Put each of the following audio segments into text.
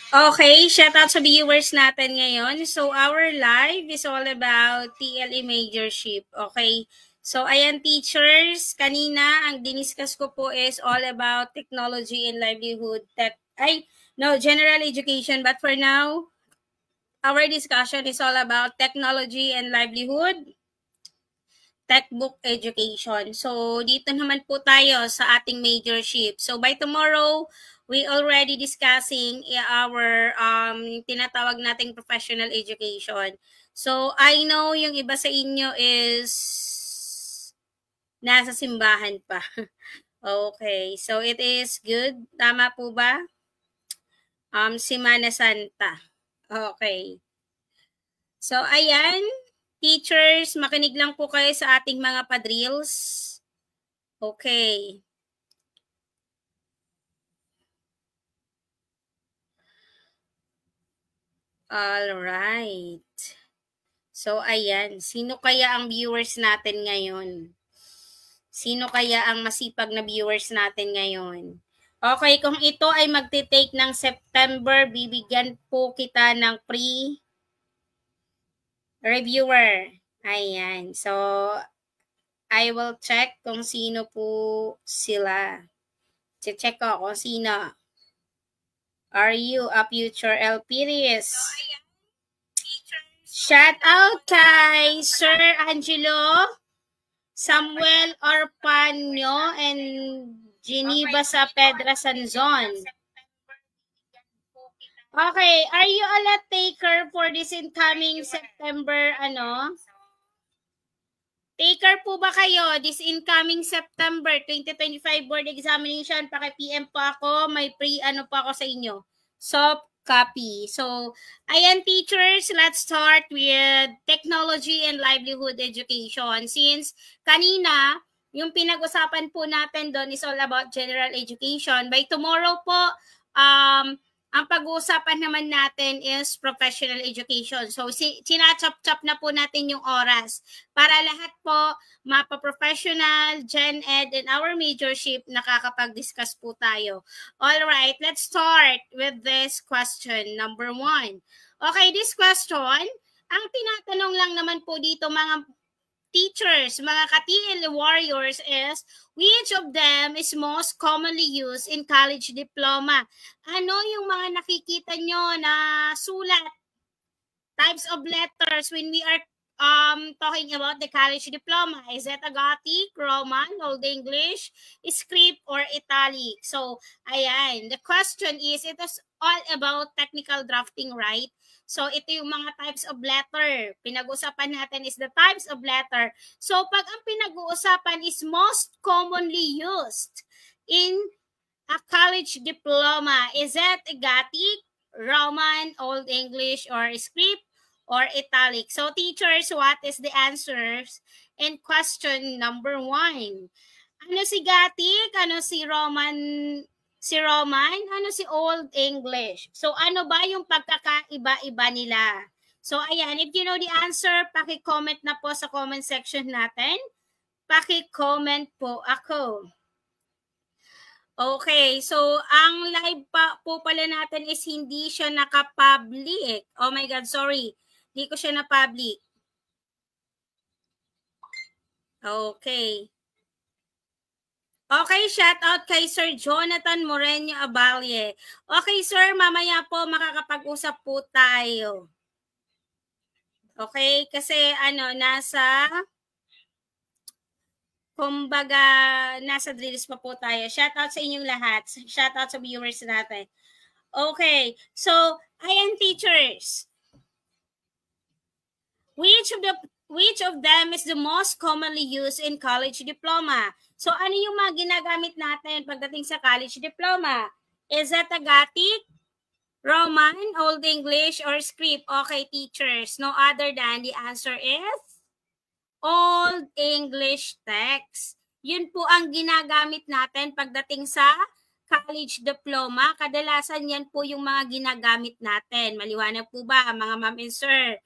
Okay, shout out sa viewers natin ngayon. So, our live is all about TLE majorship. Okay? So, ayan teachers, kanina ang diniscuss ko po is all about technology and livelihood. General education. But for now, our discussion is all about technology and livelihood, textbook education. So, dito naman po tayo sa ating majorship. So, by tomorrow, we already discussing our tinatawag nating professional education. So, I know yung iba sa inyo is nasa simbahan pa. Okay. So, it is good. Tama po ba? Semana Santa. Okay. So, ayan. Teachers, makinig lang po kayo sa ating mga padrills. Okay. Alright. So, ayan. Sino kaya ang viewers natin ngayon? Sino kaya ang masipag na viewers natin ngayon? Okay, kung ito ay magte-take ng September, bibigyan po kita ng free reviewer. Ayan. So, I will check kung sino po sila. Check ko kung sino. Are you a future LPRIS? Shout out kay Sir Angelo, Samuel Orpanyo, and Geneva sa Pedra Sanzon. Okay, are you a lot taker for this incoming September, Taker po ba kayo this incoming September 2025 board examination? Paki-PM po ako, may free po ako sa inyo. Soft copy. So, ayan teachers, let's start with technology and livelihood education. Since kanina, yung pinag-usapan po natin doon is all about general education. By tomorrow po, ang pag-uusapan naman natin is professional education. So, sinachop-chop na po natin yung oras para lahat po mapa-professional, Gen Ed, and our majorship nakakapag-discuss po tayo. Alright, let's start with this question, number 1. Okay, this question, ang tinatanong lang naman po dito mga teachers, mga ka-TL warriors is, which of them is most commonly used in college diploma? Ano yung mga nakikita nyo na sulat? Types of letters when we are talking about the college diploma. Is it Gothic, Roman, Old English, script, or italic? So, ayan. The question is, it is all about technical drafting, right? So, ito yung mga types of letter. Pinag-uusapan natin is the types of letter. So, pag ang pinag-uusapan is most commonly used in a college diploma, is it Gothic, Roman, Old English, or script, or italic? So, teachers, what is the answers in question number 1? Ano si Gothic? Ano si Roman? Ano si Old English? So, ano ba yung pagkakaiba-iba nila? So, ayan, if you know the answer, paki-comment na po sa comment section natin. Paki-comment po ako. Okay, so ang live pa po pala natin is hindi siya naka-public. Oh my God, sorry. Hindi ko siya na-public. Okay. Okay, shout out kay Sir Jonathan Moreno Abalye. Okay, sir, mamaya po makakapag-usap po tayo. Okay, kasi nasa drills pa po tayo. Shout out sa inyong lahat. Shout out sa viewers natin. Okay, so, ayan teachers. Which of them is the most commonly used in college diploma? So, ano yung mga ginagamit natin pagdating sa college diploma? Is it a Gothic, Roman, Old English, or script? Okay, teachers. No other than the answer is Old English text. Yun po ang ginagamit natin pagdating sa college diploma. Kadalasan yan po yung mga ginagamit natin. Maliwanag po ba, mga ma'am and sir?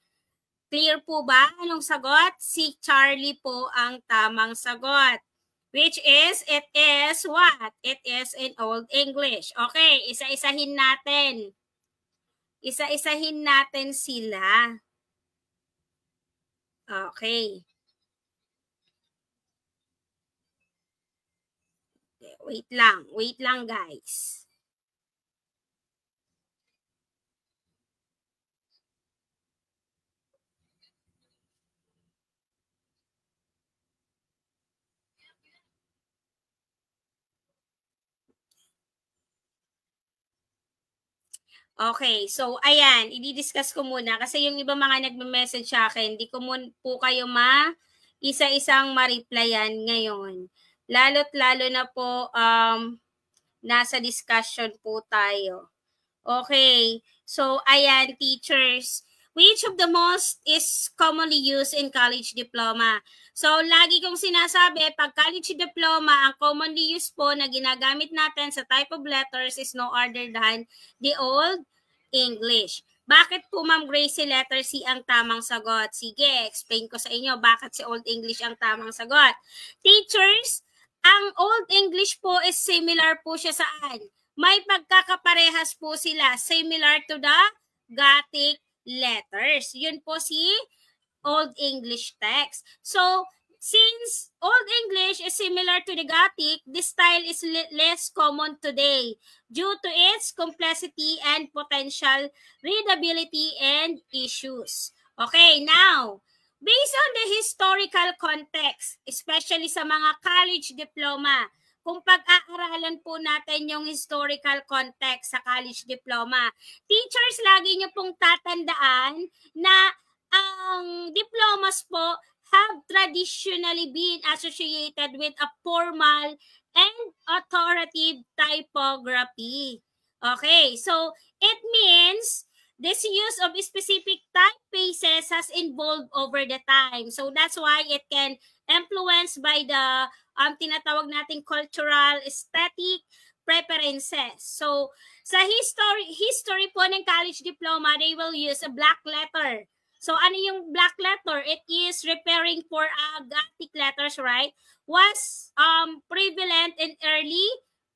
Clear po ba? Anong sagot? Si Charlie po ang tamang sagot. Which is, it is what? It is in Old English. Okay, isa-isahin natin. Isa-isahin natin sila. Okay. Wait lang guys. Okay, so ayan, i-discuss ko muna kasi yung iba mga nagme-message sa akin, hindi ko po kayo isa-isang ma-replyan ngayon. Lalo't-lalo na po nasa discussion po tayo. Okay, so ayan teachers, Which of the most is commonly used in college diploma? So, lagi kong sinasabi, pag college diploma, ang commonly used po na ginagamit natin sa type of letters is no other than the Old English. Bakit po, Ma'am Gracie, letter C ang tamang sagot? Sige, explain ko sa inyo bakit si Old English ang tamang sagot. Teachers, ang Old English po is similar po siya saan? May pagkakaparehas po sila, similar to the Gothic letters. Yun po si Old English text. So, since Old English is similar to the Gothic, this style is less common today due to its complexity and potential readability and issues. Okay, now, based on the historical context, especially sa mga college diploma, kung pag-aaralan po natin yung historical context sa college diploma, teachers, lagi nyo pong tatandaan na ang diplomas po have traditionally been associated with a formal and authoritative typography. Okay, so it means this use of specific typefaces has evolved over the time. So that's why it can influence by the tinatawag nating cultural, aesthetic preferences. So sa history po ng college diploma, they will use a black letter. So ano yung black letter? It is referring for Gothic letters, right? Was prevalent in early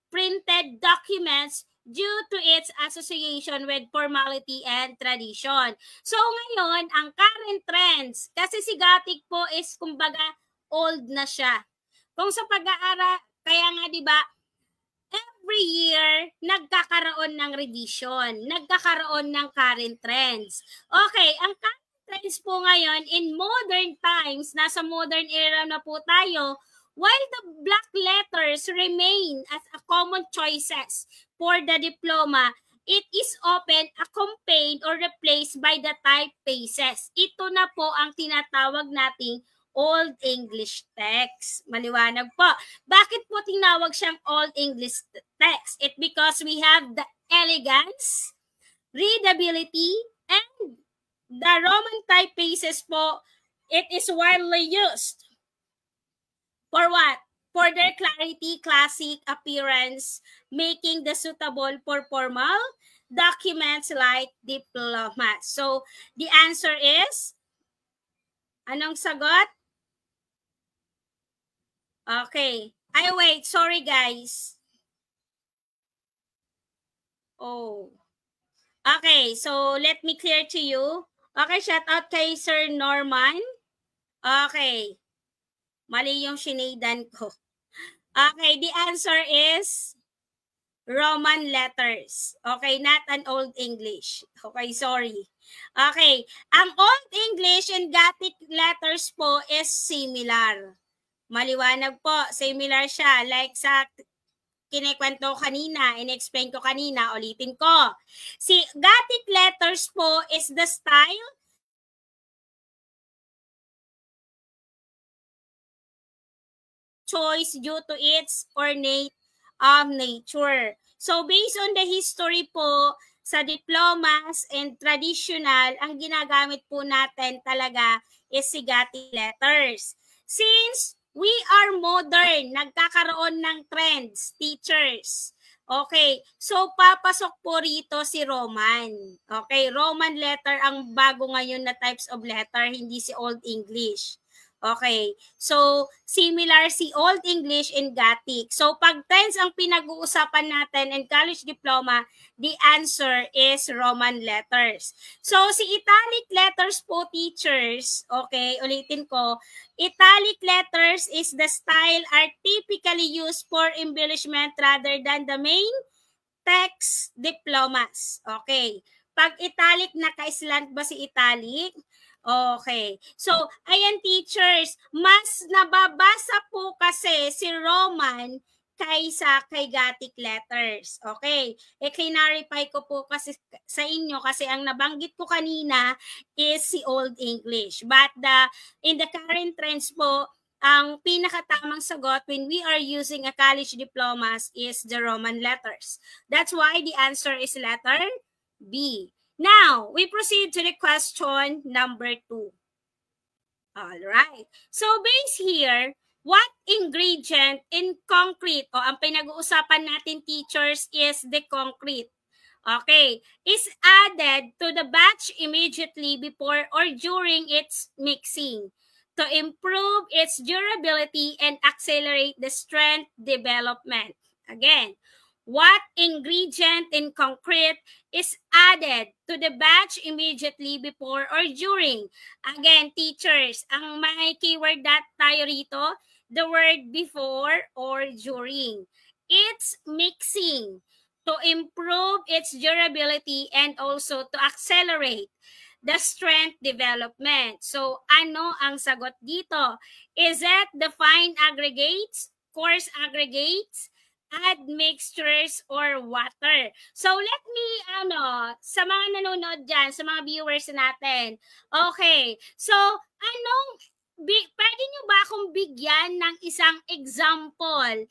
printed documents due to its association with formality and tradition. So ngayon, ang current trends, kasi si Gothic po is kumbaga old na siya. Kung sa pag-aaral, kaya nga 'di ba, every year nagkakaroon ng revision, nagkakaroon ng current trends. Okay, ang current trends po ngayon in modern times, nasa modern era na po tayo, while the black letters remain as a common choices for the diploma, it is often accompanied or replaced by the typefaces. Ito na po ang tinatawag nating Old English text. Maliwanag po. Bakit po tinawag siyang Old English text? It because we have the elegance, readability, and the Roman typefaces po, it is widely used. For what? For their clarity, classic appearance, making the suitable for formal documents like diplomas. So, the answer is, anong sagot? Okay. Ay, wait. Sorry, guys. Oh. Okay. So, let me clear to you. Okay, shout out kay Sir Norman. Okay. Mali yung shinadan ko. Okay, the answer is Roman letters. Okay, not an Old English. Okay, sorry. Okay, ang Old English and Gothic letters po is similar. Maliwanag po, similar siya. Like sa kinikwento kanina, in-explain ko kanina, ulitin ko. Si Gothic letters po is the style choice due to its ornate nature. So based on the history po sa diplomas and traditional, ang ginagamit po natin talaga is si Gothic letters. Since we are modern, nagkakaroon ng trends, teachers. Okay, so papasok po rito si Roman. Okay, Roman letter ang bago ngayon na types of letter, hindi si Old English. Okay, so similar si Old English and Gothic. So pag trends ang pinag-uusapan natin in college diploma, the answer is Roman letters. So si italic letters po, teachers, okay, ulitin ko, italic letters is the style are typically used for embellishment rather than the main text diplomas. Okay, pag italic, naka-slant ba si italic? Okay. So, ayan teachers, mas nababasa po kasi si Roman kaysa kay Gothic letters. Okay. Clarify ko po kasi sa inyo kasi ang nabanggit ko kanina is si Old English. But in the current trends po, ang pinakatamang sagot when we are using a college diplomas is the Roman letters. That's why the answer is letter B. Now, we proceed to the question number 2. All right. So, base here, what ingredient in concrete, o ang pinag-uusapan natin teachers is the concrete, okay, is added to the batch immediately before or during its mixing to improve its durability and accelerate the strength development. Again, what ingredient in concrete is added to the batch immediately before or during? Again, teachers, ang may keyword that tayo rito, the word before or during. It's mixing to improve its durability and also to accelerate the strength development. So, ano ang sagot dito? Is it the fine aggregates, coarse aggregates, admixtures, or water? So, let me, sa mga nanonood dyan, sa mga viewers natin. Okay. So, pwede nyo ba akong bigyan ng isang example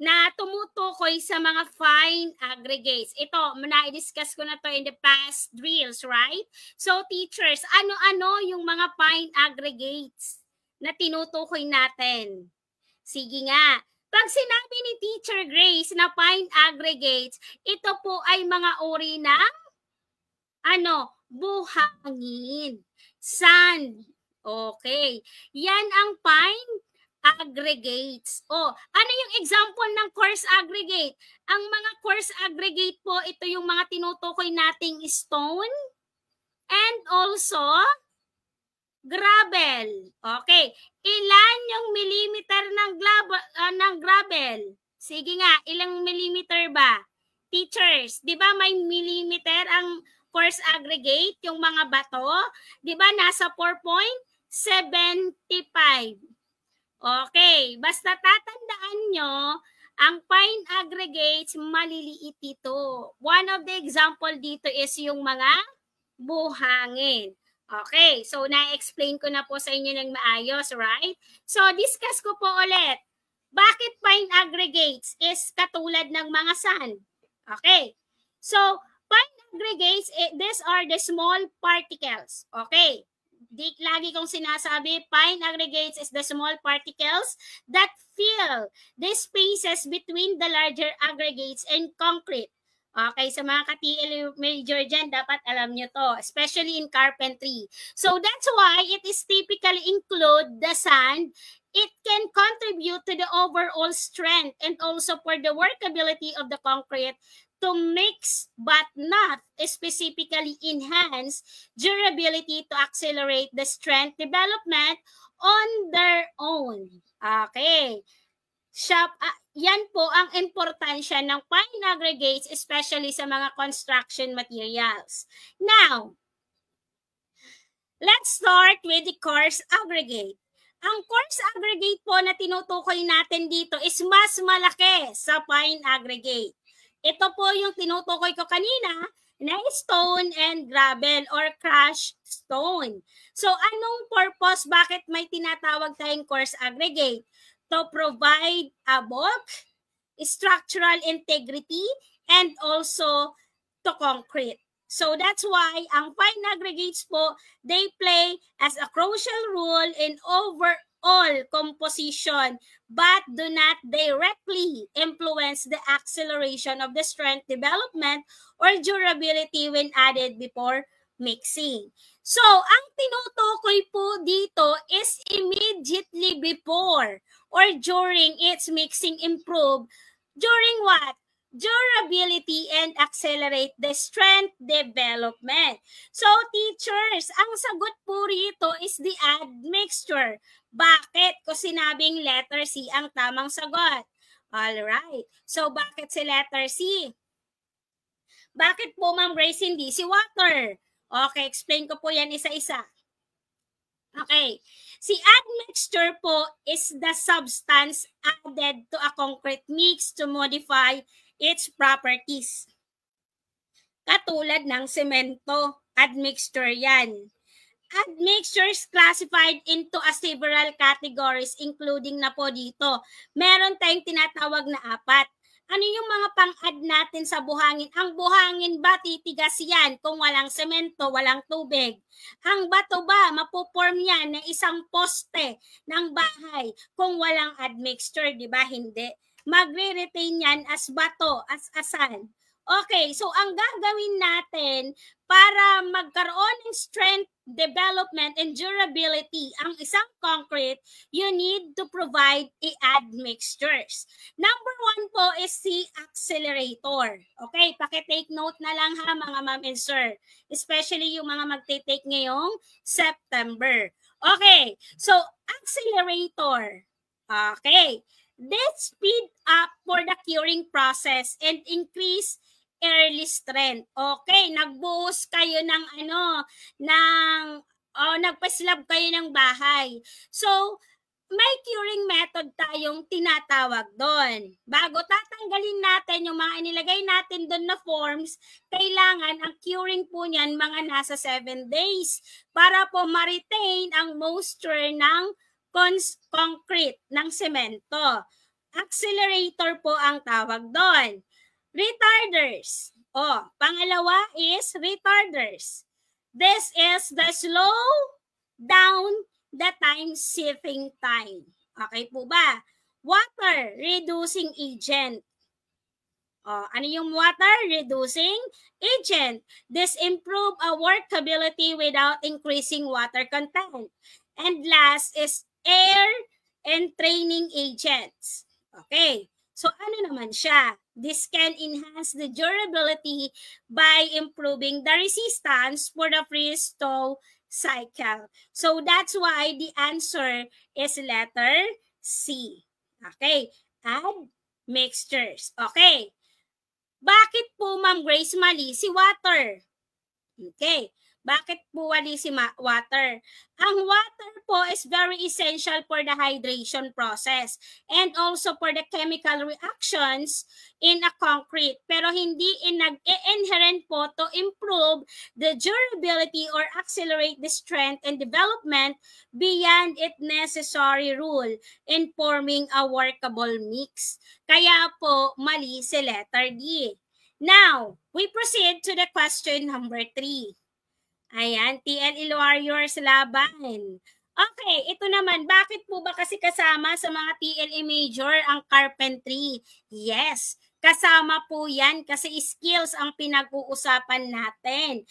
na tumutukoy sa mga fine aggregates? Ito, na-discuss ko na to in the past drills, right? So, teachers, ano-ano yung mga fine aggregates na tinutukoy natin? Sige nga. Pag sinabi ni Teacher Grace na fine aggregates, ito po ay mga uri ng buhangin, sand. Okay. Yan ang fine aggregates. Ano yung example ng coarse aggregate? Ang mga coarse aggregate po, ito yung mga tinutukoy nating stone and also gravel. Okay. Ilan yung millimeter ng gravel? Sige nga, ilang millimeter ba? Teachers, di ba may millimeter ang coarse aggregate, yung mga bato? Di ba nasa 4.75? Okay, basta tatandaan nyo, ang fine aggregates, maliliit ito. One of the example dito is yung mga buhangin. Okay, so na-explain ko na po sa inyo ng maayos, right? So, discuss ko po ulit. Bakit fine aggregates is katulad ng mga sand? Okay, so fine aggregates, these are the small particles. Okay, lagi kong sinasabi, fine aggregates is the small particles that fill the spaces between the larger aggregates and concrete. Okay, sa mga ka-TL major dyan, dapat alam nyo to, especially in carpentry. So that's why it is typically include the sand. It can contribute to the overall strength and also for the workability of the concrete to mix but not specifically enhance durability to accelerate the strength development on their own. Okay. Yan po ang importansya ng fine aggregates, especially sa mga construction materials. Now, let's start with the coarse aggregate. Ang coarse aggregate po na tinutukoy natin dito is mas malaki sa fine aggregate. Ito po yung tinutukoy ko kanina na stone and gravel or crushed stone. So, anong purpose? Bakit may tinatawag tayong coarse aggregate? To provide a bulk, structural integrity, and also to concrete. So that's why ang fine aggregates po, they play as a crucial role in overall composition but do not directly influence the acceleration of the strength development or durability when added before mixing. So, ang tinutukoy po dito is immediately before or during its mixing improve. During what? Durability and accelerate the strength development. So, teachers, ang sagot po rito is the admixture. Bakit ko sinabing letter C ang tamang sagot? Alright. So, bakit si letter C? Bakit po, Ma'am Grace, hindi si water? Okay, explain ko po yan isa-isa. Okay. Si admixture po is the substance added to a concrete mix to modify its properties. Katulad ng semento, admixture yan. Admixtures classified into several categories including na po dito. Meron tayong tinatawag na 4. Ano yung mga pang-add natin sa buhangin? Ang buhangin ba titigas yan kung walang semento, walang tubig? Ang bato ba mapuporm yan na isang poste ng bahay kung walang admixture, di ba? Hindi. Magre-retain yan as bato, as asan. Okay, so ang gagawin natin para magkaroon ng strength, development, and durability ang isang concrete, you need to provide admixtures. Number 1 po is si accelerator. Okay, pakitake note na lang ha mga ma'am and sir. Especially yung mga magte-take ngayong September. Okay, so accelerator. Okay, this speed up for the curing process and increase early strength. Okay, nagbuhos kayo ng nagpaslab kayo ng bahay. So, may curing method tayong tinatawag doon. Bago tatanggalin natin yung mga inilagay natin doon na forms, kailangan ang curing po niyan mga nasa 7 days para po ma-retain ang moisture ng concrete, ng semento. Accelerator po ang tawag doon. Retarders. Pangalawa is retarders. This is the slow down the time saving time. Okay po ba? Water reducing agent. Ano yung water reducing agent? This improve our workability without increasing water content. And last is air and training agents. Okay. So ano naman siya? This can enhance the durability by improving the resistance for the freeze-thaw cycle. So that's why the answer is letter C. Okay. Add mixtures. Okay. Bakit po, Ma'am Grace, mali si water? Okay. Bakit po mali si water? Ang water po is very essential for the hydration process and also for the chemical reactions in a concrete. Pero hindi inherent po to improve the durability or accelerate the strength and development beyond its necessary role in forming a workable mix. Kaya po mali si letter D. Now, we proceed to the question number 3. Ayan, TLE Warriors laban. Okay, ito naman, bakit po ba kasi kasama sa mga TLE Major ang carpentry? Yes, kasama po yan kasi skills ang pinag-uusapan natin.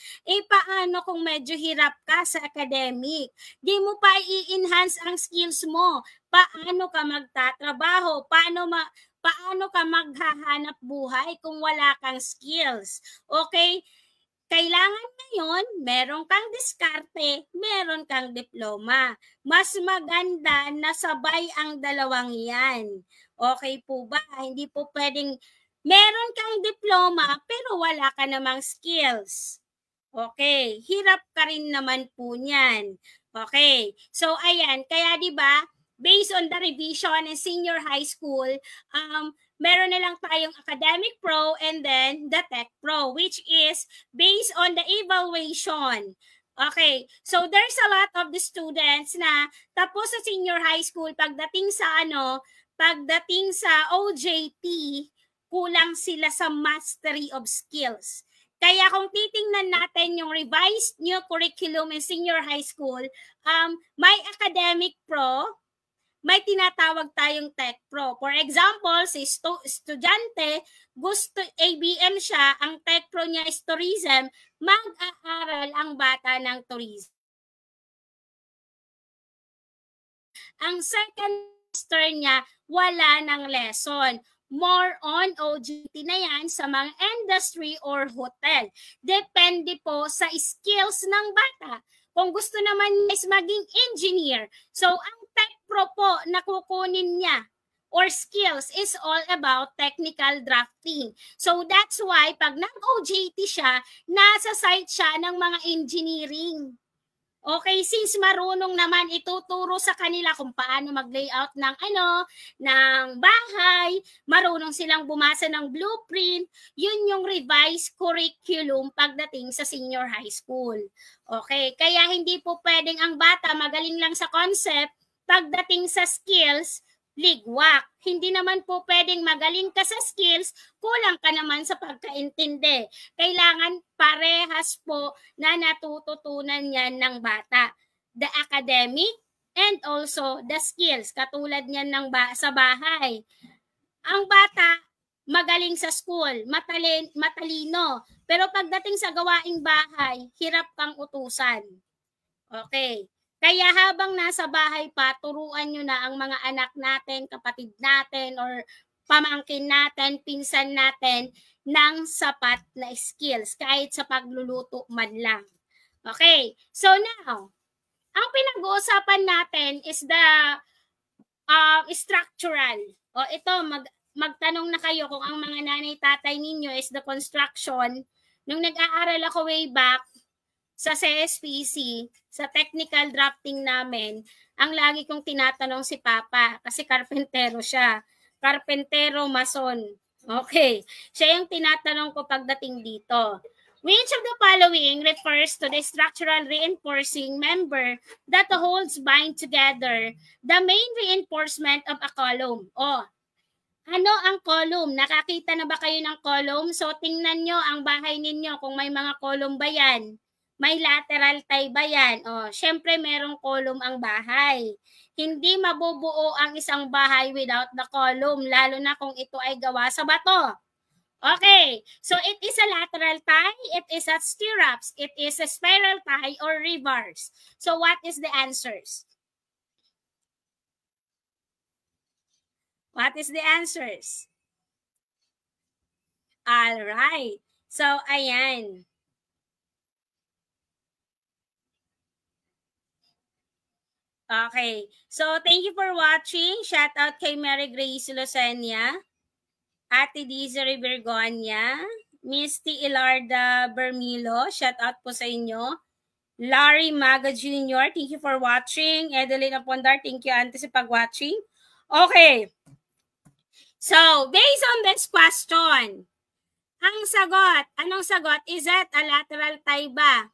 Paano kung medyo hirap ka sa academic? Di mo pa i-enhance ang skills mo. Paano ka magtatrabaho? Paano ka maghahanap buhay kung wala kang skills? Okay? Kailangan ngayon, meron kang diskarte, meron kang diploma. Mas maganda na sabay ang dalawang yan. Okay po ba? Hindi po pwedeng meron kang diploma pero wala ka namang skills. Okay, hirap ka rin naman po niyan. Okay, so ayan, kaya di ba based on the revision in senior high school, meron na lang tayong academic pro and then the tech pro, which is based on the evaluation. Okay, so there's a lot of the students na tapos sa senior high school, pagdating sa OJT, kulang sila sa mastery of skills. Kaya kung titingnan natin yung revised new curriculum in senior high school, may academic pro, may tinatawag tayong tech pro. For example, si estudyante, gusto ABM siya, ang tech pro niya is tourism, mag-aaral ang bata ng tourism. Ang second semester niya, wala ng lesson. More on OJT na yan sa mga industry or hotel. Depende po sa skills ng bata. Kung gusto naman niya is maging engineer, so ang tech pro po na kukunin niya or skills is all about technical drafting. So that's why pag nag-OJT siya, nasa site siya ng mga engineering. Okay, since marunong naman ituturo sa kanila kung paano mag-layout ng bahay, marunong silang bumasa ng blueprint, yun yung revised curriculum pagdating sa senior high school. Okay, kaya hindi po pwedeng ang bata magaling lang sa concept, pagdating sa skills, ligwak. Hindi naman po pwedeng magaling ka sa skills, kulang ka naman sa pagkaintindi. Kailangan parehas po na natututunan yan ng bata. The academic and also the skills, katulad niyan ng sa bahay. Ang bata, magaling sa school, matalino, pero pagdating sa gawaing bahay, hirap kang utusan. Okay. Kaya habang nasa bahay pa, turuan nyo na ang mga anak natin, kapatid natin, or pamangkin natin, pinsan natin, ng sapat na skills, kahit sa pagluluto man lang. Okay. So now, ang pinag-uusapan natin is the structural. O ito, magtanong na kayo kung ang mga nanay-tatay ninyo is the construction. Nung nag-aaral ako way back, sa CSPC, sa technical drafting namin, ang lagi kong tinatanong si Papa, kasi karpentero siya. Karpentero, mason. Okay. Siya yung tinatanong ko pagdating dito. Which of the following refers to the structural reinforcing member that holds bind together the main reinforcement of a column? O, ano ang column? Nakakita na ba kayo ng column? So, tingnan nyo ang bahay ninyo kung may mga column ba yan. May lateral tie ba yan? O, syempre merong column ang bahay. Hindi mabubuo ang isang bahay without the column, lalo na kung ito ay gawa sa bato. Okay, so it is a lateral tie, it is a stirrups, it is a spiral tie or rebars. So what is the answers? What is the answers? All right. So ayan. Okay. So, thank you for watching. Shout out kay Mary Grace Lucenia, Ate Desiree Bergonia, Misty Ilarda Bermilo. Shout out po sa inyo. Larry Maga Jr., thank you for watching. Edeline Apondar, thank you, Auntie, sa pag-watching. Okay. So, based on this question, ang sagot, anong sagot? Is that a lateral tie ba?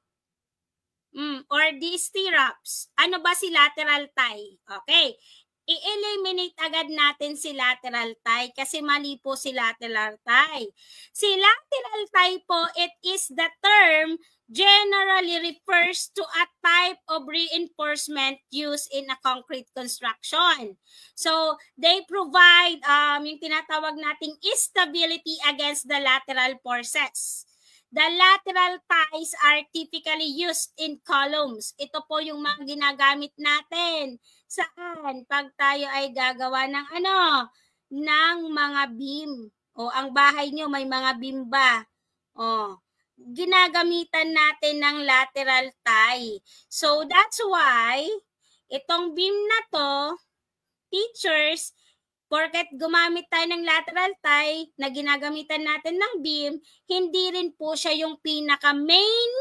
Or the stirrups. Ano ba si lateral tie? Okay. I-eliminate agad natin si lateral tie kasi mali po si lateral tie. Si lateral tie po, it is the term generally refers to a type of reinforcement used in a concrete construction. So, they provide yung tinatawag nating stability against the lateral forces. The lateral ties are typically used in columns. Ito po yung mga ginagamit natin. Saan? Pag tayo ay gagawa ng ano? Ng mga beam. O, ang bahay nyo may mga beam ba? O, ginagamitan natin ng lateral tie. So, that's why, itong beam na to, teachers, porket gumamit tayo ng lateral tie na ginagamitan natin ng beam, hindi rin po siya yung pinaka-main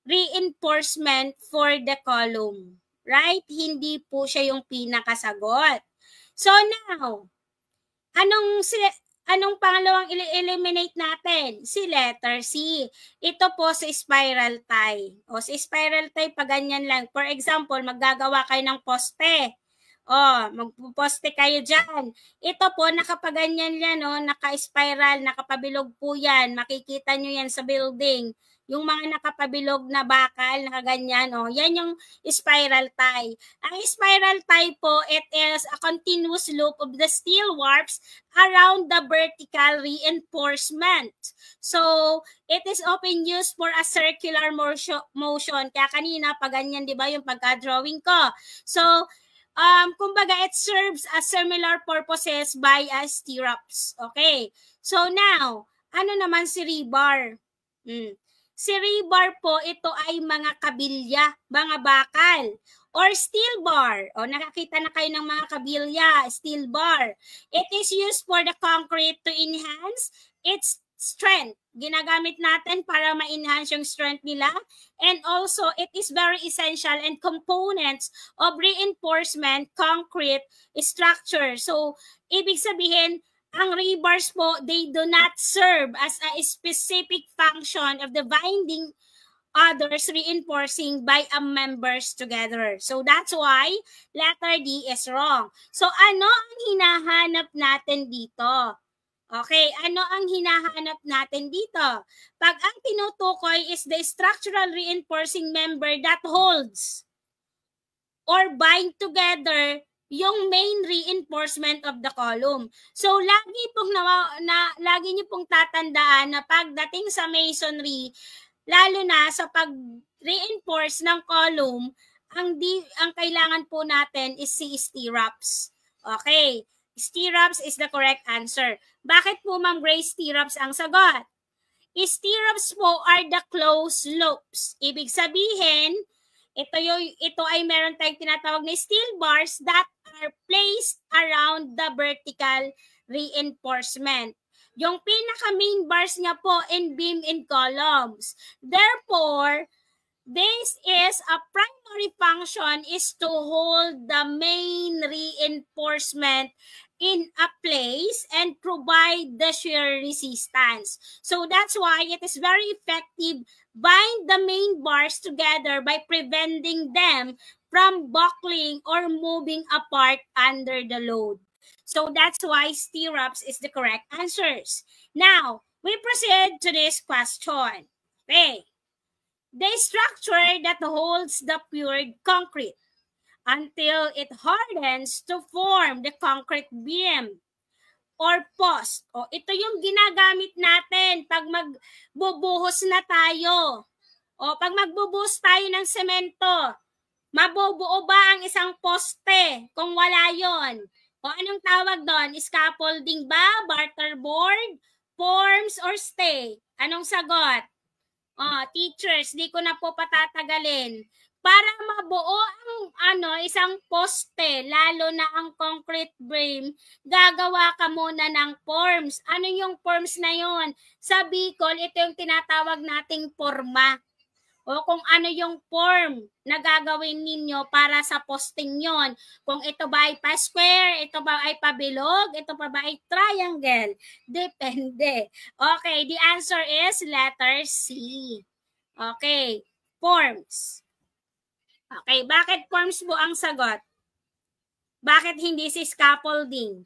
reinforcement for the column. Right? Hindi po siya yung pinakasagot. So now, anong pangalawang eliminate natin? Si letter C. Ito po si spiral tie. O si spiral tie, pag ganyan lang. For example, maggagawa kayo ng poste. Magpuposte kayo dyan. Ito po, nakapaganyan yan, naka-spiral, nakapabilog po yan. Makikita nyo yan sa building. Yung mga nakapabilog na bakal, nakaganyan, yan yung spiral tie. Ang spiral tie po, it is a continuous loop of the steel warps around the vertical reinforcement. So, it is often used for a circular motion. Kaya kanina, pag ganyan, di ba, yung pagka-drawing ko. So, kumbaga, it serves as similar purposes by as stirrups. Okay. So now, ano naman si rebar? Si rebar po, ito ay mga kabilya, mga bakal. Or steel bar. Nakakita na kayo ng mga kabilya, steel bar. It is used for the concrete to enhance its strength. Ginagamit natin para ma-enhance yung strength nila. And also, it is very essential and components of reinforcement concrete structure. So, ibig sabihin, ang rebars po, they do not serve as a specific function of the binding others reinforcing by a members together. So that's why letter D is wrong. So ano ang hinahanap natin dito? Okay, ano ang hinahanap natin dito? Pag ang tinutukoy is the structural reinforcing member that holds or bind together yung main reinforcement of the column. So lagi niyo pong tatandaan na pagdating sa masonry, lalo na sa pag-reinforce ng column, ang kailangan po natin is si stirrups. Okay, stirrups is the correct answer. Bakit po Ma'am Grace stirrups ang sagot? Stirrups po are the closed loops. Ibig sabihin, ito ay meron tayong tinatawag na steel bars that are placed around the vertical reinforcement. Yung pinaka-main bars niya po in beam and columns. Therefore, this is a primary function is to hold the main reinforcement in a place and provide the shear resistance. So that's why it is very effective. Bind the main bars together by preventing them from buckling or moving apart under the load. So that's why stirrups is the correct answers. Now, we proceed to this question. Okay. The structure that holds the poured concrete until it hardens to form the concrete beam or post. O, ito yung ginagamit natin pag magbubuhos na tayo. O, pag magbubuhos tayo ng semento, mabubuo ba ang isang poste kung wala yon? O, anong tawag doon? Scaffolding ba? Barterboard? Forms or stay? Anong sagot? Teachers, di ko na po patatagalin. Para mabuo ang isang poste, lalo na ang concrete beam, gagawa ka muna ng forms. Ano yung forms na yon? Sa Bicol, ito yung tinatawag nating forma. O kung ano yung form na gagawin ninyo para sa posting yon. Kung ito ba ay pa-square, ito ba ay pabilog, ito pa ba ay triangle. Depende. Okay, the answer is letter C. Okay, forms. Okay, bakit forms po ang sagot? Bakit hindi si scaffolding?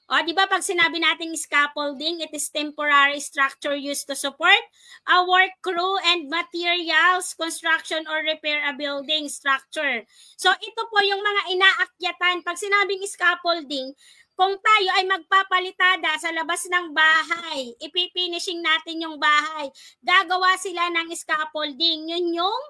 O, di ba pag sinabi nating scaffolding, it is temporary structure used to support a work crew and materials, construction or repair a building structure. So, ito po yung mga inaakyatan. Pag sinabing scaffolding, kung tayo ay magpapalitada sa labas ng bahay, ipifinishing natin yung bahay, gagawa sila ng scaffolding. Yun yung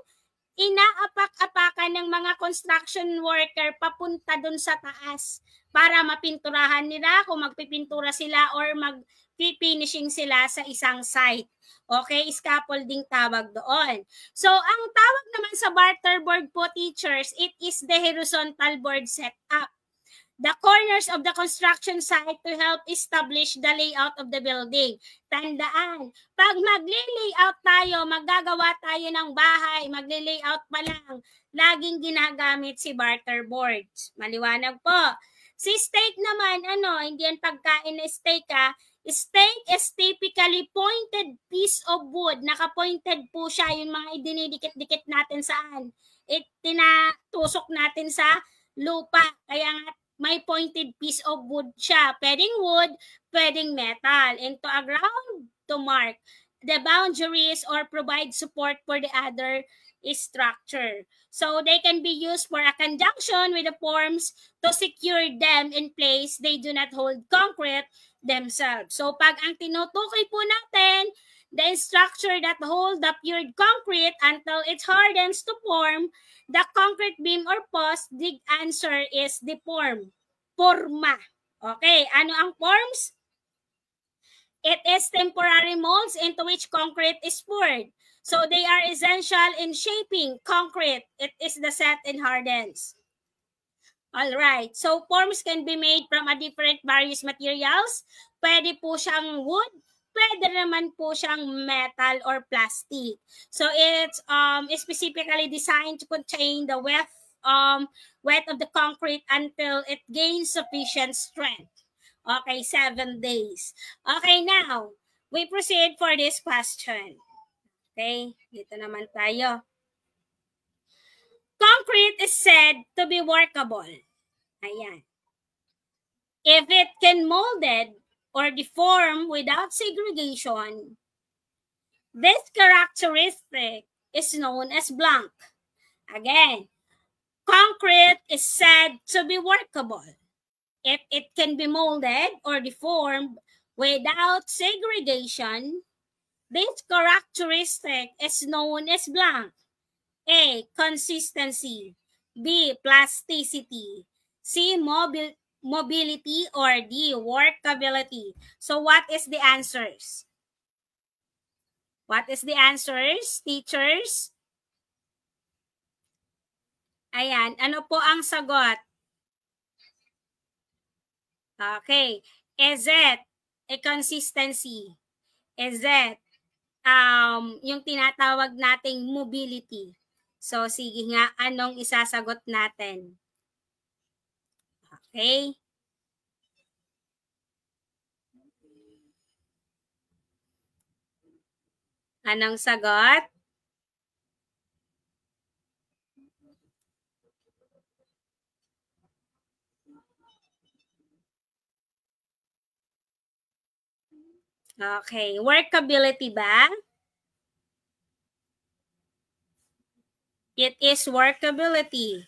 inaapak-apakan ng mga construction worker papunta dun sa taas para mapinturahan nila kung magpipintura sila or magpifinishing sila sa isang site. Okay, scaffolding tawag doon. So, ang tawag naman sa barterboard po, teachers, it is the horizontal board setup. The corners of the construction site to help establish the layout of the building. Tandaan, pag magli-layout tayo, maggagawa tayo ng bahay, magli-layout pa lang, laging ginagamit si barter boards. Maliwanag po. Si steak naman, hindi yan pagkain na steak ha. Steak is typically pointed piece of wood. Naka-pointed po siya, yung mga idinidikit-dikit natin saan. Tinatusok natin sa lupa. Kaya nga, may pointed piece of wood siya. Pwedeng wood, pwedeng metal. And to a ground to mark the boundaries or provide support for the other structure. So they can be used for a conjunction with the forms to secure them in place. They do not hold concrete themselves. So pag ang tinutukoy po natin, the structure that hold the poured concrete until it hardens to form the concrete beam or post, the answer is the form. Forma. Okay, ano ang forms? It is temporary molds into which concrete is poured. So they are essential in shaping concrete. It is the set and hardens. Alright, so forms can be made from a different various materials. Pwede po siyang wood, pwede naman po siyang metal or plastic. So it's specifically designed to contain the weight of the concrete until it gains sufficient strength. Okay, 7 days. Okay, now we proceed for this question. Okay, dito naman tayo. Concrete is said to be workable. Ayan. If it can molded or deform without segregation, this characteristic is known as blank. Again, concrete is said to be workable if it can be molded or deformed without segregation. This characteristic is known as blank. A. Consistency. B. Plasticity. C. Mobility. Or D. Workability. So what is the answers? What is the answers, teachers? Ayan, ano po ang sagot? Okay. Is it a consistency? Is it yung tinatawag nating mobility? So, sige nga, anong isasagot natin? Okay. Anong sagot? Okay. Workability ba? It is workability.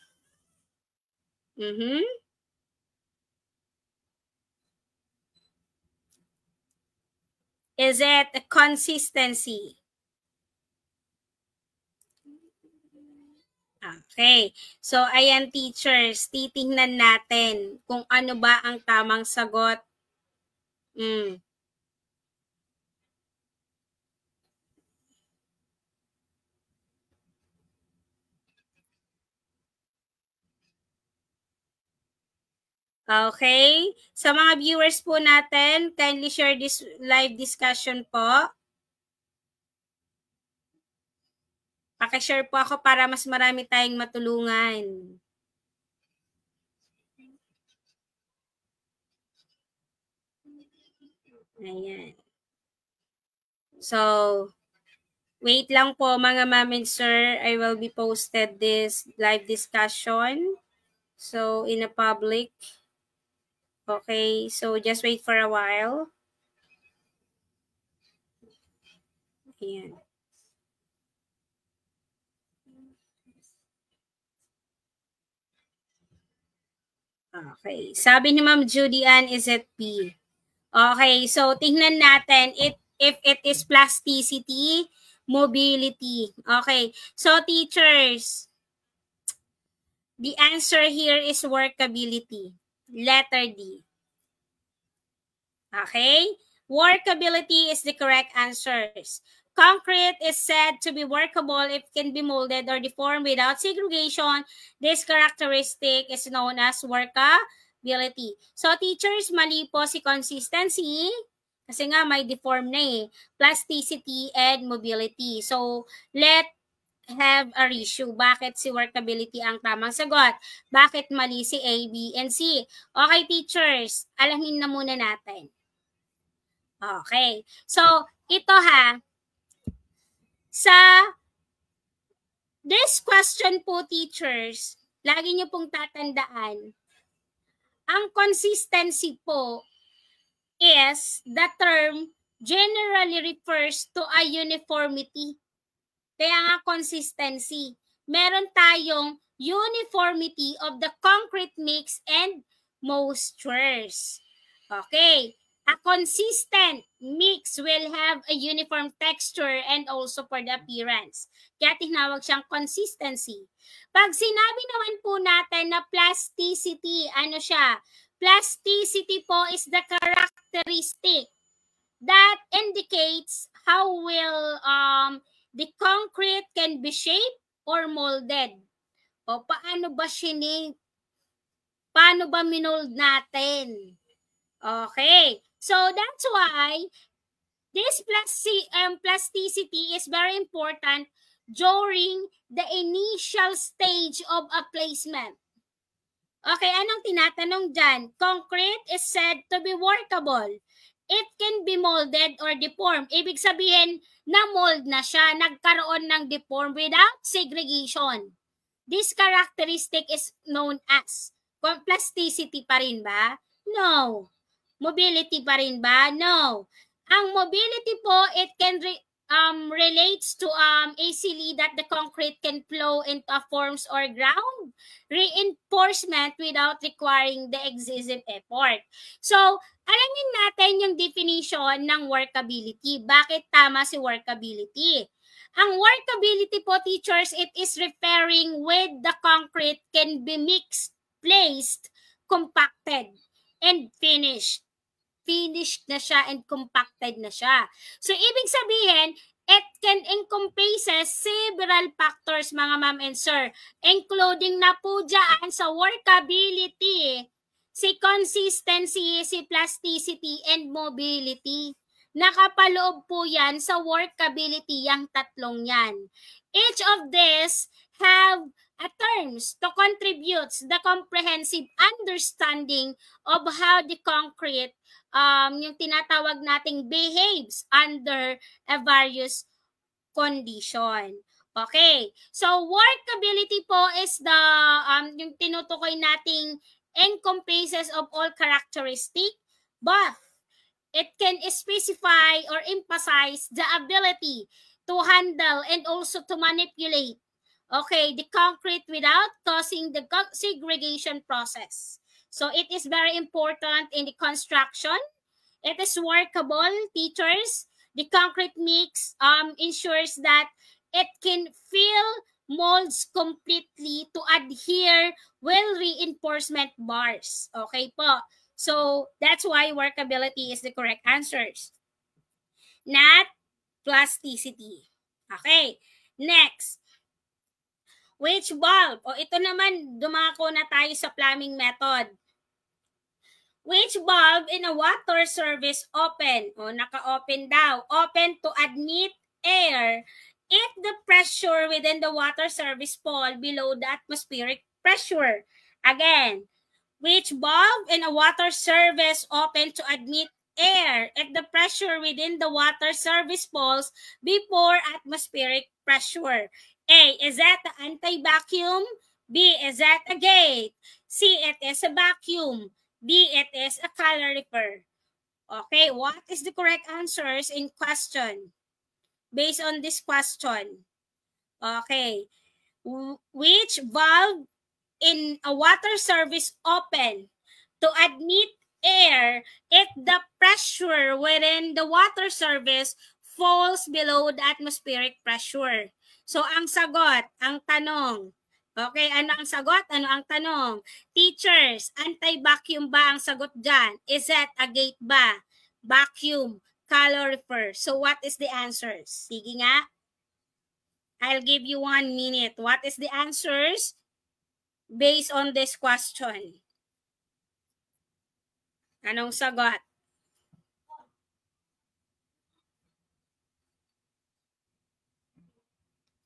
Is it a consistency? Okay. So, ayan teachers, titingnan natin kung ano ba ang tamang sagot. Okay. Sa mga viewers po natin, kindly share this live discussion po. Pakishare po ako para mas marami tayong matulungan. Ayan. So, wait lang po mga ma'am and sir. I will be posted this live discussion. So, in a public. Okay. So, just wait for a while. Ayan. Okay. Sabi ni Ma'am Judy Ann, is it B? Okay. So, tingnan natin if it is plasticity, mobility. Okay. So, teachers, the answer here is workability. Letter D. Okay? Workability is the correct answers. Concrete is said to be workable if it can be molded or deformed without segregation. This characteristic is known as workability. So, teachers, mali po si consistency. Kasi nga may deform na eh. Plasticity and mobility. So, let's have a ratio. Bakit si workability ang tamang sagot? Bakit mali si A, B, and C? Okay, teachers, alamin na muna natin. Okay. So, ito ha. Sa this question po, teachers, lagi niyo pong tatandaan, ang consistency po is the term generally refers to a uniformity. Kaya nga consistency. Meron tayong uniformity of the concrete mix and moistures. Okay. A consistent mix will have a uniform texture and also for the appearance. Kaya tinawag siyang consistency. Pag sinabi naman po natin na plasticity, ano siya? Plasticity po is the characteristic that indicates how will the concrete can be shaped or molded. O paano ba paano ba minold natin? Okay. So, that's why this plasticity is very important during the initial stage of a placement. Okay, anong tinatanong dyan? Concrete is said to be workable it can be molded or deformed. Ibig sabihin, na-mold na siya, nagkaroon ng deform without segregation. This characteristic is known as plasticity pa rin ba? No. Mobility pa rin ba? No. Ang mobility po, it can relates to easily that the concrete can flow into forms or ground reinforcement without requiring the excessive effort. So, alamin natin yung definition ng workability. Bakit tama si workability? Ang workability po, teachers, it is referring with the concrete can be mixed, placed, compacted, and finished. Finished na siya and compacted na siya. So, ibig sabihin, it can encompasses several factors, mga ma'am and sir, including na po dyan sa workability, si consistency, si plasticity, and mobility. Nakapaloob po yan sa workability, yung tatlong yan. Each of these have terms to contribute the comprehensive understanding of how the concrete yung tinatawag nating behaves under a various condition. Okay. So, workability po is the yung tinutukoy nating encompasses of all characteristic, but it can specify or emphasize the ability to handle and also to manipulate, okay, the concrete without causing the segregation process. So, it is very important in the construction. It is workable, teachers. The concrete mix ensures that it can fill molds completely to adhere well reinforcement bars. Okay po. So, that's why workability is the correct answers. Not plasticity. Okay. Next. Which valve? O ito naman, dumako na tayo sa plumbing method. Which valve in a water service open? O naka-open daw. Open to admit air if the pressure within the water service fall below the atmospheric pressure. Again, which valve in a water service open to admit air if the pressure within the water service falls before atmospheric pressure? A, is that the anti-vacuum? B, is that a gate? C, it is a vacuum. D, it is a calorifer. Okay, what is the correct answers in question? Based on this question. Okay, which valve in a water service open to admit air if the pressure within the water service falls below the atmospheric pressure? So, ang sagot, ang tanong. Okay, ano ang sagot? Ano ang tanong? Teachers, anti-vacuum ba ang sagot dyan? Is that a gate ba? Vacuum, calorifer. So, what is the answers? Sige nga. I'll give you 1 minute. What is the answers based on this question? Anong sagot?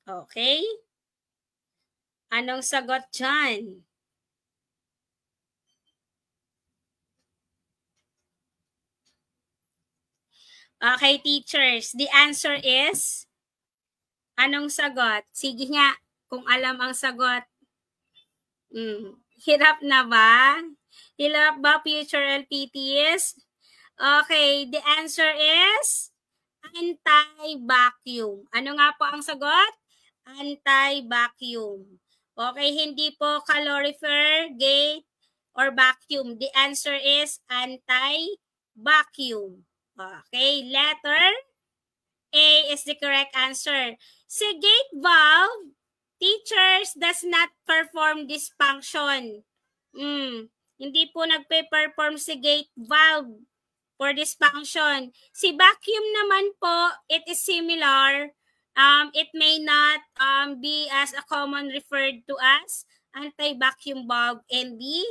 Okay. Anong sagot dyan? Okay, teachers. The answer is? Anong sagot? Sige nga, kung alam ang sagot. Hirap na ba? Hirap ba, future LPTs? Okay, the answer is anti-vacuum. Ano nga po ang sagot? Anti-vacuum. Okay, hindi po calorifer, gate, or vacuum. The answer is anti-vacuum. Okay, letter A is the correct answer. Si gate valve, teachers, does not perform this function. Hindi po nagpe-perform si gate valve for this function. Si vacuum naman po, it is similar. It may not be as a common referred to as anti-vacuum valve in the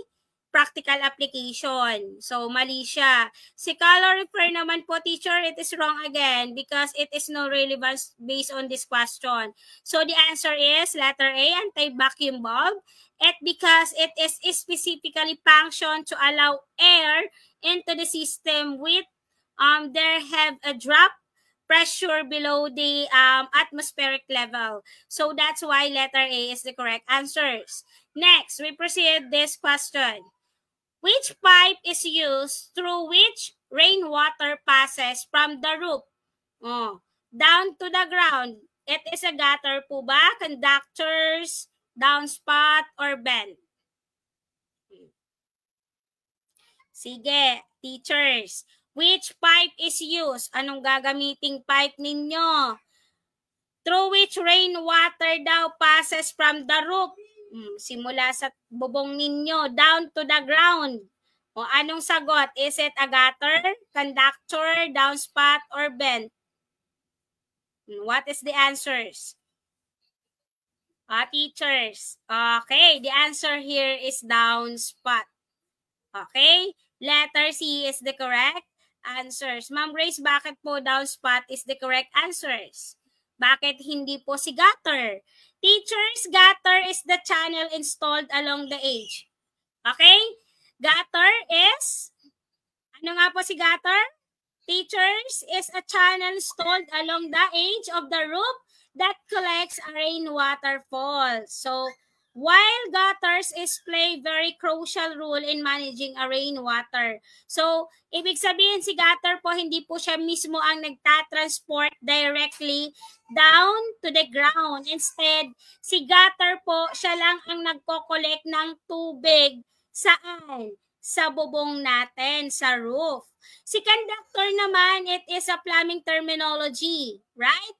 practical application. So, mali siya. Si calorifer naman po, teacher, it is wrong again because it is no relevance based on this question. So, the answer is letter A, anti-vacuum valve. And because it is specifically functioned to allow air into the system with there have a drop pressure below the atmospheric level. So that's why letter A is the correct answers. Next, we proceed this question. Which pipe is used through which rainwater passes from the roof down to the ground? It is a gutter po ba, conductors, downspout, or vent? Sige, teachers. Which pipe is used? Anong gagamiting pipe ninyo? Through which rainwater daw passes from the roof? Simula sa bubong ninyo, down to the ground. O anong sagot? Is it a gutter, conductor, downspout, or vent? What is the answers? Teachers. Okay, the answer here is downspout. Okay? Letter C is the correct answers. Ma'am Grace, bakit po downspout is the correct answers? Bakit hindi po si gutter? Teachers, gutter is the channel installed along the edge. Okay? Gutter is, ano nga po si gutter? Teachers, is a channel installed along the edge of the roof that collects a rainwater fall. So, while gutters is play very crucial role in managing a rainwater. So, ibig sabihin si gutter po, hindi po siya mismo ang nagtatransport directly down to the ground. Instead, si gutter po, siya lang ang nagko-collect ng tubig. Saan? Sa bubong natin, sa roof. Si conductor naman, it is a plumbing terminology, right?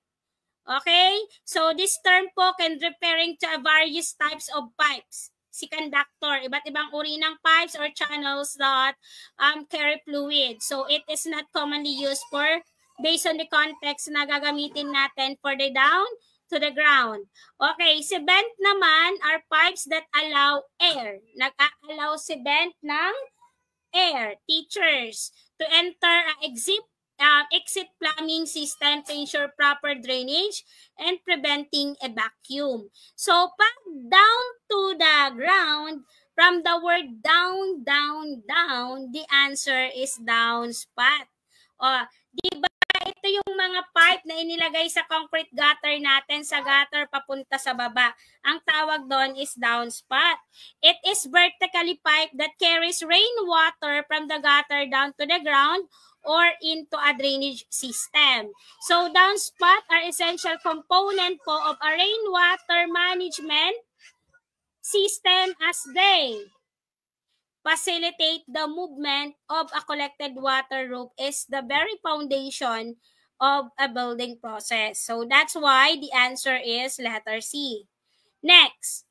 Okay? So, this term po can referring to various types of pipes. Si conductor, iba't ibang uri ng pipes or channels that carry fluid. So, it is not commonly used for, based on the context na gagamitin natin for the down to the ground. Okay, si vent naman are pipes that allow air. Nag-allow si vent ng air, teachers, to enter exit plumbing system to ensure proper drainage and preventing a vacuum. So, pag down to the ground, from the word down, down, down, the answer is downspout. Di ba ito yung mga pipe na inilagay sa concrete gutter natin, sa gutter papunta sa baba. Ang tawag doon is downspout. It is vertically pipe that carries rainwater from the gutter down to the ground or into a drainage system. So, downspout are essential component po of a rainwater management system as they facilitate the movement of a collected water roof is the very foundation of a building process. So, that's why the answer is letter C. Next,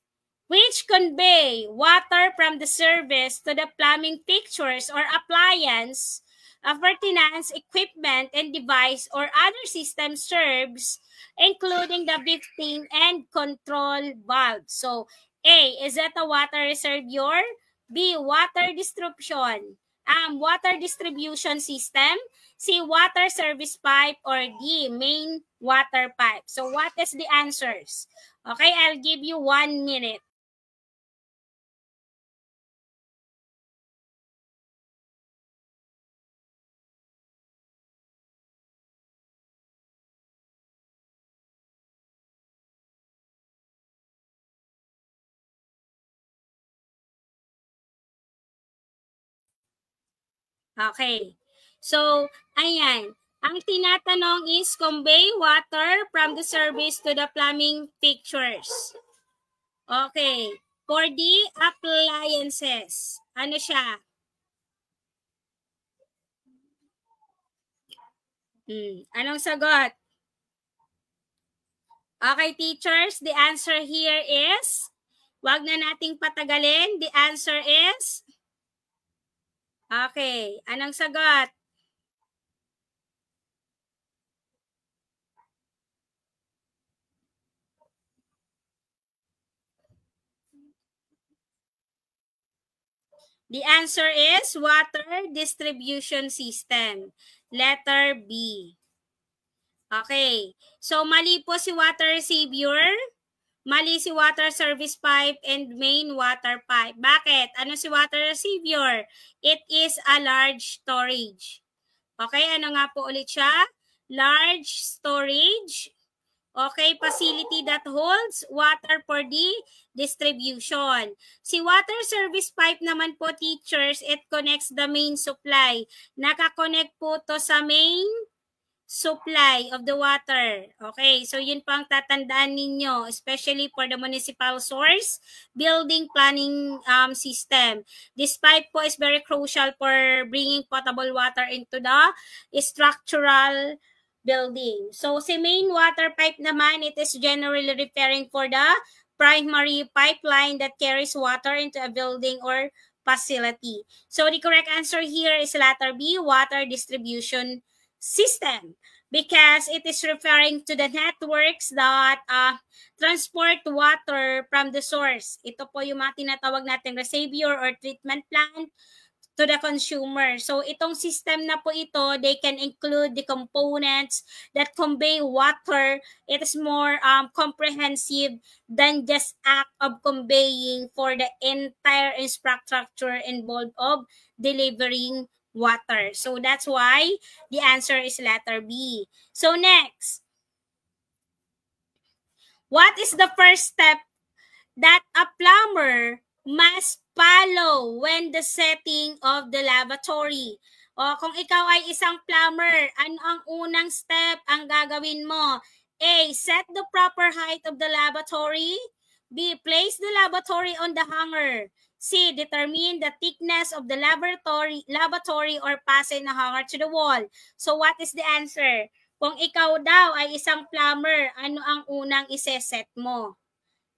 which convey water from the service to the plumbing fixtures or appliance, appurtenance, equipment, and device or other system serves, including the victim and control valve. So, A, is that a water reservoir? B, water distribution system. C, water service pipe. Or D, main water pipe. So, what is the answers? Okay, I'll give you 1 minute. Okay. So, ayan. Ang tinatanong is convey water from the service to the plumbing fixtures. Okay. For the appliances. Ano siya? Anong sagot? Okay, teachers. The answer here is, wag na nating patagalin. The answer is, okay. Anong sagot? The answer is water distribution system. Letter B. Okay. So, mali po si water receiver, mali si water service pipe, and main water pipe. Bakit? Ano si water receiver? It is a large storage. Okay, ano nga po ulit siya? Large storage, okay, facility that holds water for the distribution. Si water service pipe naman po, teachers, it connects the main supply. Nakakonect po to sa main supply of the water. Okay, so yun po ang tatandaan ninyo, especially for the municipal source building planning system. This pipe po is very crucial for bringing potable water into the structural building. So, si main water pipe naman, it is generally referring for the primary pipeline that carries water into a building or facility. So, the correct answer here is letter B, water distribution system, because it is referring to the networks that transport water from the source. Ito po yung mga tinatawag nating reservoir or treatment plant to the consumer. So, itong system na po ito, they can include the components that convey water. It is more comprehensive than just act of conveying for the entire infrastructure involved of delivering water. So, that's why the answer is letter B. So, next, what is the first step that a plumber must follow when the setting of the lavatory? O, kung ikaw ay isang plumber, ano ang unang step ang gagawin mo? A, set the proper height of the lavatory. B, place the lavatory on the hanger. C, determine the thickness of the lavatory or fasten the hanger to the wall. So, what is the answer? Kung ikaw daw ay isang plumber, ano ang unang iseset mo?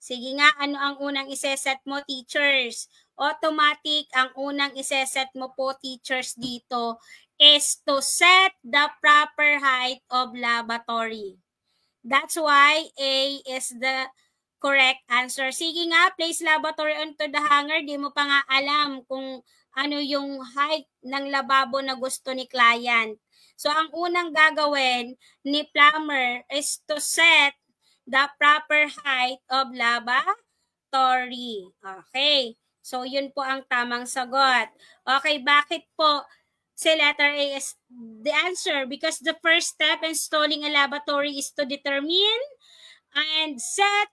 Sige nga, ano ang unang iseset mo, teachers? Automatic, ang unang iseset mo po, teachers, dito is to set the proper height of lavatory. That's why A is the correct answer. Sige nga, place lavatory onto the hanger. Di mo pa nga alam kung ano yung height ng lababo na gusto ni client. So, ang unang gagawin ni plumber is to set the proper height of lavatory. Okay. So, yun po ang tamang sagot. Okay, bakit po si letter A is the answer? Because the first step in installing a lavatory is to determine and set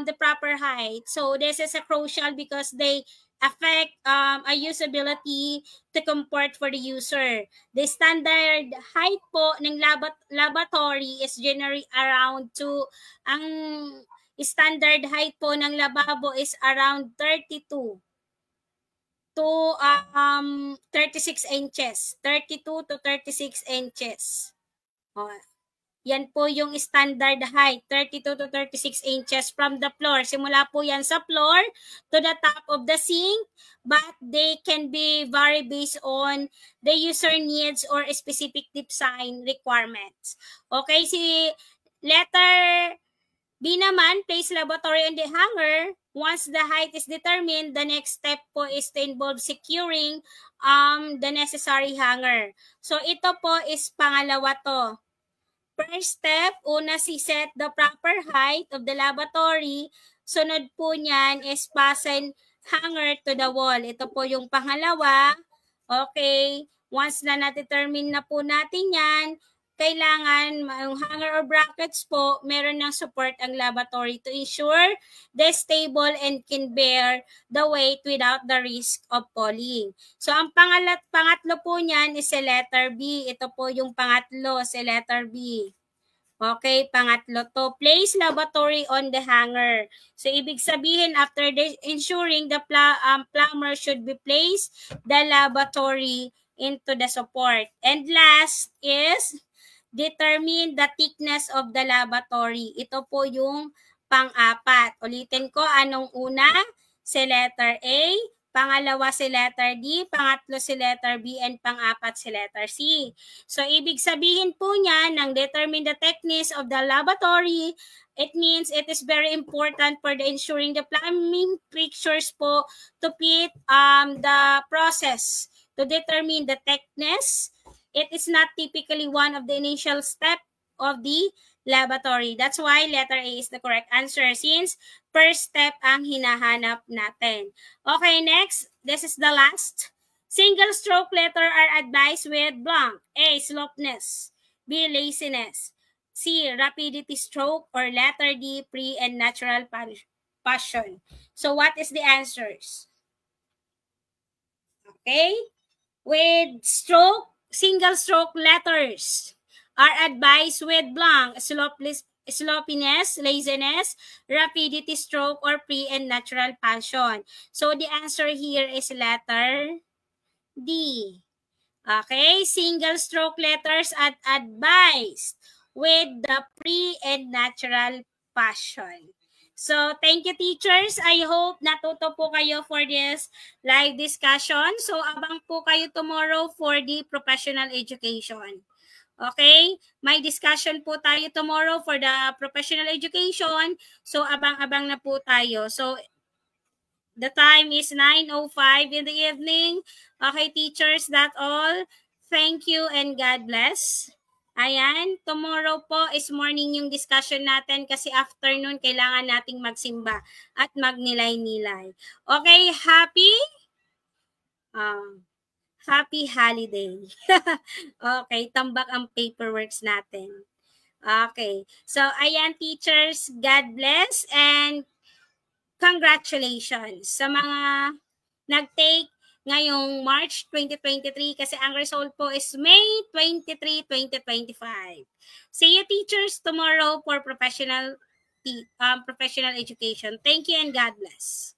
the proper height. So, this is a crucial because they affect a usability to comfort for the user. The standard height po ng lavatory is generally around ang standard height po ng lababo is around 32 to 36 inches. 32 to 36 inches. Yan po yung standard height, 32 to 36 inches from the floor. Simula po yan sa floor to the top of the sink, but they can be vary based on the user needs or specific design requirements. Okay, si letter B naman, place lavatory on the hanger. Once the height is determined, the next step po is to involve securing the necessary hanger. So ito po is pangalawa to. First step, una si set the proper height of the lavatory. Sunod po niyan is fasten hanger to the wall. Ito po yung pangalawa. Okay. Once na na-determine na po natin yan, kailangan yung hanger or brackets po, meron ng support ang lavatory to ensure the stable and can bear the weight without the risk of falling. So, ang pangatlo po niyan is si letter B. Ito po yung pangatlo, si letter B. Okay, pangatlo to. Place lavatory on the hanger. So, ibig sabihin, after ensuring the plumber should be placed the lavatory into the support. And last is determine the thickness of the lavatory. Ito po yung pang-apat. Ulitin ko, anong una? Si letter A, pangalawa si letter D, pangatlo si letter B, and pang-apat si letter C. So, ibig sabihin po niya, nang determine the thickness of the lavatory, it means it is very important for the ensuring the plumbing fixtures po to fit the process to determine the thickness. It is not typically one of the initial steps of the lavatory. That's why letter A is the correct answer since first step ang hinahanap natin. Okay, next. This is the last. Single stroke letter are advised with blank. A. Slowness. B. Laziness. C. Rapidity stroke. Or letter D. Pre and natural passion. So what is the answers? Okay? With stroke, single stroke letters are advised with blank, sloppiness, laziness, rapidity stroke, or pre and natural passion. So the answer here is letter D. Okay, single stroke letters at advised with the pre and natural passion. So, thank you teachers. I hope natuto po kayo for this live discussion. So, abang po kayo tomorrow for the professional education. Okay? May discussion po tayo tomorrow for the professional education. So, abang-abang na po tayo. So, the time is 9:05 in the evening. Okay, teachers, that's all. Thank you and God bless. Ayan, tomorrow po is morning yung discussion natin kasi afternoon kailangan nating magsimba at magnilay-nilay. Okay, happy holiday. Okay, tambak ang paperworks natin. Okay, so ayan teachers, God bless and congratulations sa mga nag-take ngayong March 2023 kasi ang result po is May 23, 2025. See you teachers tomorrow for professional education. Thank you and God bless.